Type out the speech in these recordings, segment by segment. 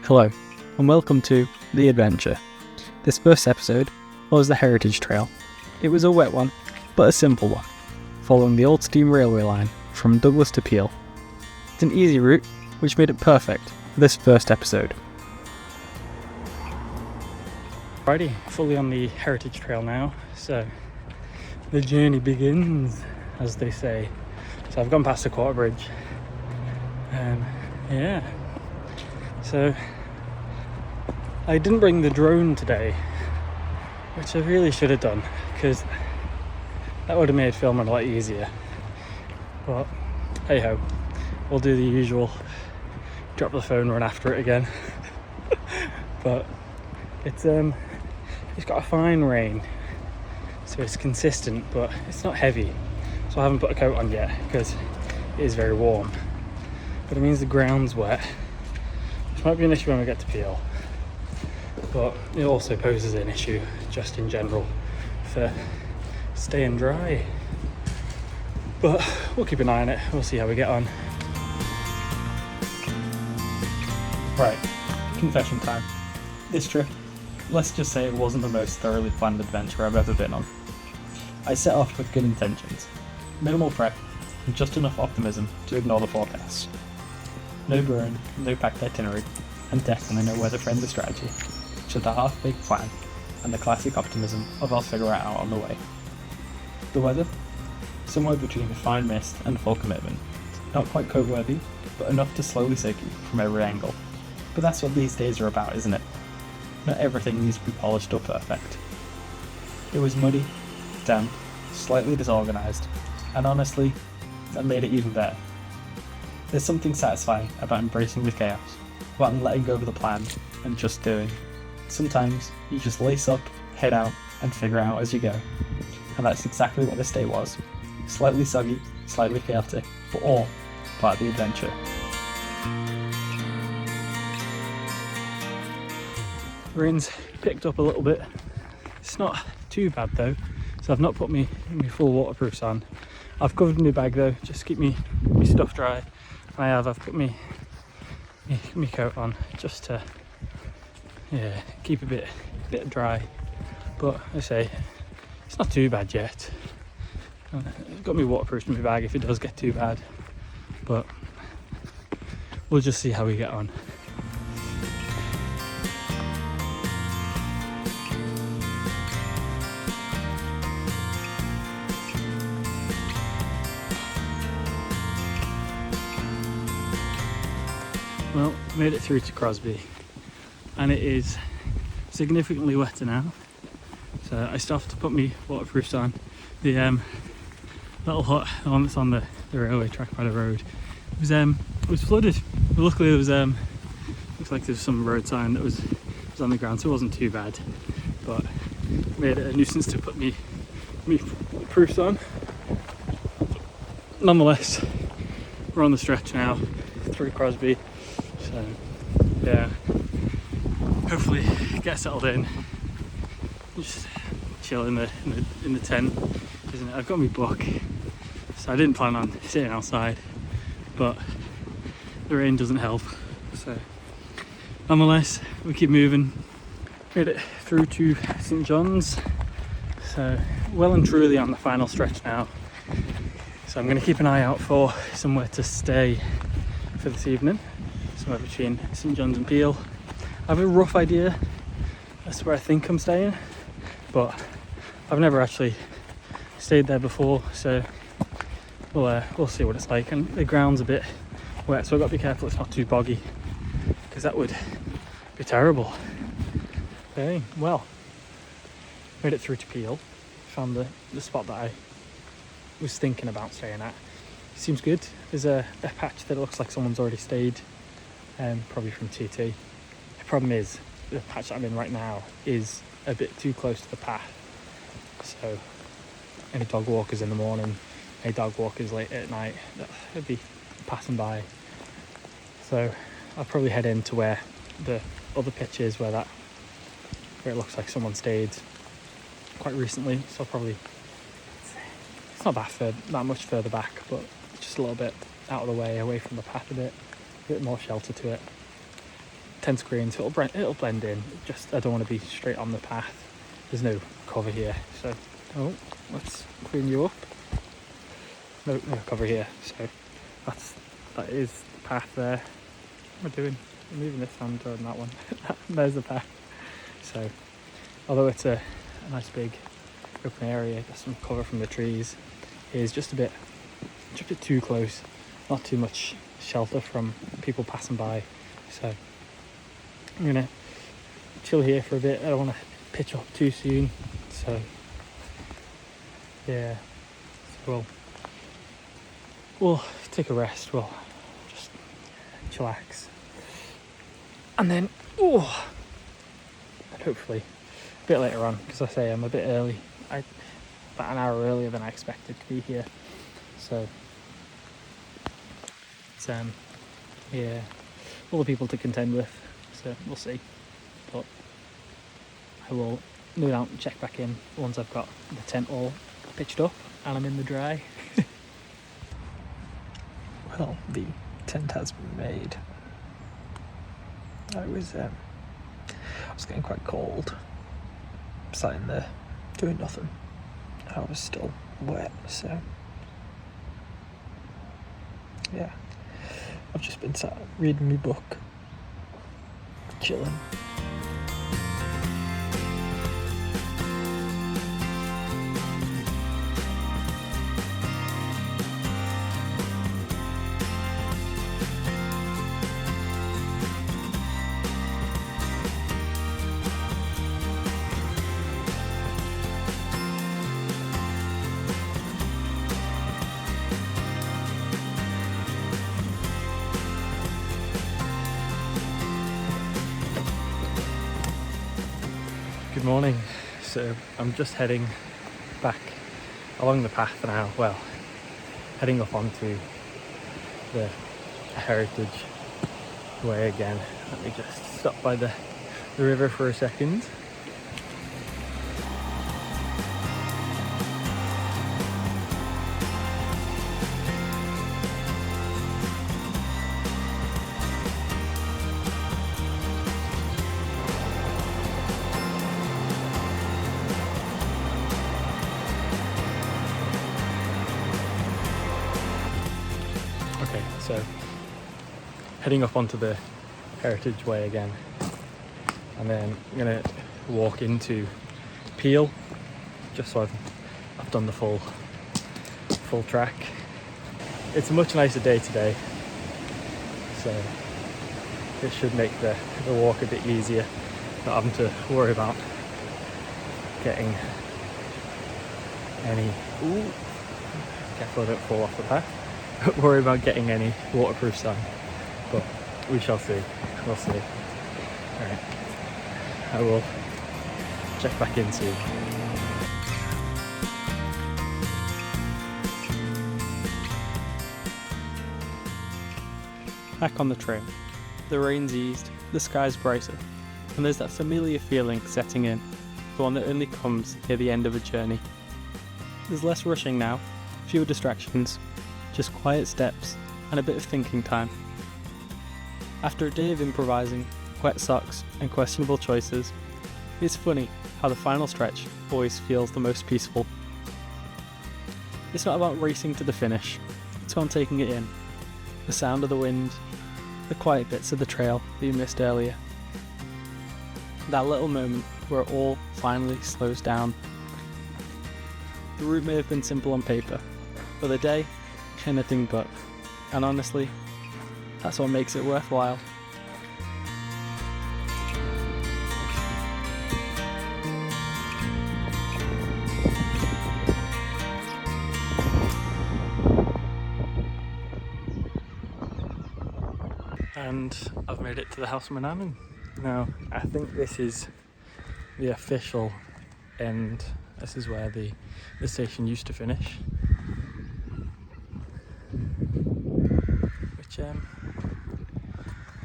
Hello, and welcome to The Adventure. This first episode follows the Heritage Trail. It was a wet one, but a simple one, following the old steam railway line from Douglas to Peel. It's an easy route, which made it perfect for this first episode. Alrighty, fully on the Heritage Trail now, so the journey begins, as they say. So I've gone past the quarter bridge. So I didn't bring the drone today, which I really should have done, because that would have made filming a lot easier. But hey ho, we'll do the usual, drop the phone, run after it again. But it's got a fine rain, so it's consistent, but it's not heavy. So I haven't put a coat on yet because it is very warm. But it means the ground's wet, which might be an issue when we get to Peel. But it also poses an issue just in general for staying dry. But we'll keep an eye on it, we'll see how we get on. Right, confession time. This trip, let's just say it wasn't the most thoroughly planned adventure I've ever been on. I set off with good intentions, minimal prep, and just enough optimism to ignore the forecasts. No burn, no packed itinerary, and definitely no weather-friendly strategy. Just a half-baked plan, and the classic optimism of I'll figure it out on the way. The weather? Somewhere between a fine mist and full commitment. Not quite coat-worthy, but enough to slowly sink you from every angle. But that's what these days are about, isn't it? Not everything needs to be polished or perfect. It was muddy, damp, slightly disorganised, and honestly, that made it even better. There's something satisfying about embracing the chaos, about letting go of the plan and just doing. Sometimes you just lace up, head out, and figure out as you go. And that's exactly what this day was. Slightly soggy, slightly chaotic, but all part of the adventure. The rain's picked up a little bit. It's not too bad though, so I've not put my full waterproofs on. I've covered my bag though, just to keep my stuff dry. And I've put my coat on just to keep a bit dry. But I say it's not too bad yet. I've got my waterproofs in my bag if it does get too bad, but we'll just see how we get on. Well, made it through to Crosby, and it is significantly wetter now, so I still have to put my waterproofs on. The little hut, the one that's on the railway track by the road, it was flooded. But luckily there was looks like there's some road sign that was on the ground, so it wasn't too bad, but made it a nuisance to put me proofs on. Nonetheless, we're on the stretch now through Crosby. So yeah, hopefully get settled in, just chill in the tent, isn't it? I've got my book, so I didn't plan on sitting outside, but the rain doesn't help. So nonetheless, we keep moving. Made it through to St John's, so well and truly on the final stretch now. So I'm going to keep an eye out for somewhere to stay for this evening. Somewhere between St John's and Peel. I have a rough idea as to where I think I'm staying, but I've never actually stayed there before, so we'll see what it's like. And the ground's a bit wet, so I've got to be careful it's not too boggy, because that would be terrible. Okay, well, made it through to Peel. Found the spot that I was thinking about staying at. Seems good. There's a patch that looks like someone's already stayed. Probably from TT. The problem is the patch that I'm in right now is a bit too close to the path, so any dog walkers in the morning, any dog walkers late at night, they'd be passing by. So I'll probably head into where the other pitch is, where it looks like someone stayed quite recently. So probably it's not that much further back, but just a little bit out of the way, away from the path a bit more shelter to it. tense green, so it'll blend in. Just I don't want to be straight on the path. There's no cover here, so let's clean you up. No cover here, so that is the path there. What am I doing? I'm moving this hand on that one. There's the path. So although it's a nice big open area, got some cover from the trees, here's just a bit too close, not too much shelter from people passing by, so I'm gonna chill here for a bit. I don't want to pitch up too soon, so yeah, so we'll take a rest, we'll just chillax, and then and hopefully a bit later on, because I say I'm a bit early, about an hour earlier than I expected to be here, so it's yeah, all the people to contend with, so we'll see, but I will no doubt check back in once I've got the tent all pitched up and I'm in the dry. Well, the tent has been made. I was getting quite cold, sat in there doing nothing. I was still wet, so yeah, I've just been sat reading my book, chilling. Good morning. So I'm just heading back along the path now, well, heading up onto the heritage way again. Let me just stop by the river for a second. Okay, so heading up onto the heritage way again, and then I'm gonna walk into Peel, just so I've done the full track. It's a much nicer day today, so it should make the walk a bit easier, not having to worry about getting any careful I don't fall off the path. Worry about getting any waterproof sun, but we shall see. We'll see. Alright, I will check back in soon. Back on the trail. The rain's eased, the sky's brighter, and there's that familiar feeling setting in, the one that only comes near the end of a journey. There's less rushing now, fewer distractions, just quiet steps and a bit of thinking time. After a day of improvising, wet socks and questionable choices, it's funny how the final stretch always feels the most peaceful. It's not about racing to the finish, it's about taking it in. The sound of the wind, the quiet bits of the trail that you missed earlier. That little moment where it all finally slows down. The route may have been simple on paper, but the day, anything but. And honestly, that's what makes it worthwhile. And I've made it to the house of my nan. Now, I think this is the official end. This is where the station used to finish. Which,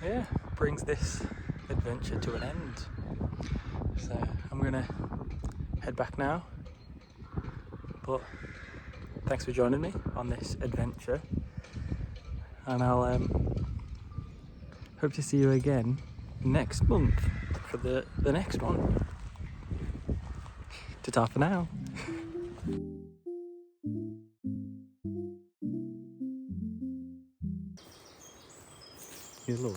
yeah, brings this adventure to an end. So I'm gonna head back now. But thanks for joining me on this adventure. And I'll hope to see you again next month for the next one. Ta-ta for now. Hello.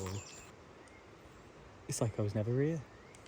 It's like I was never here.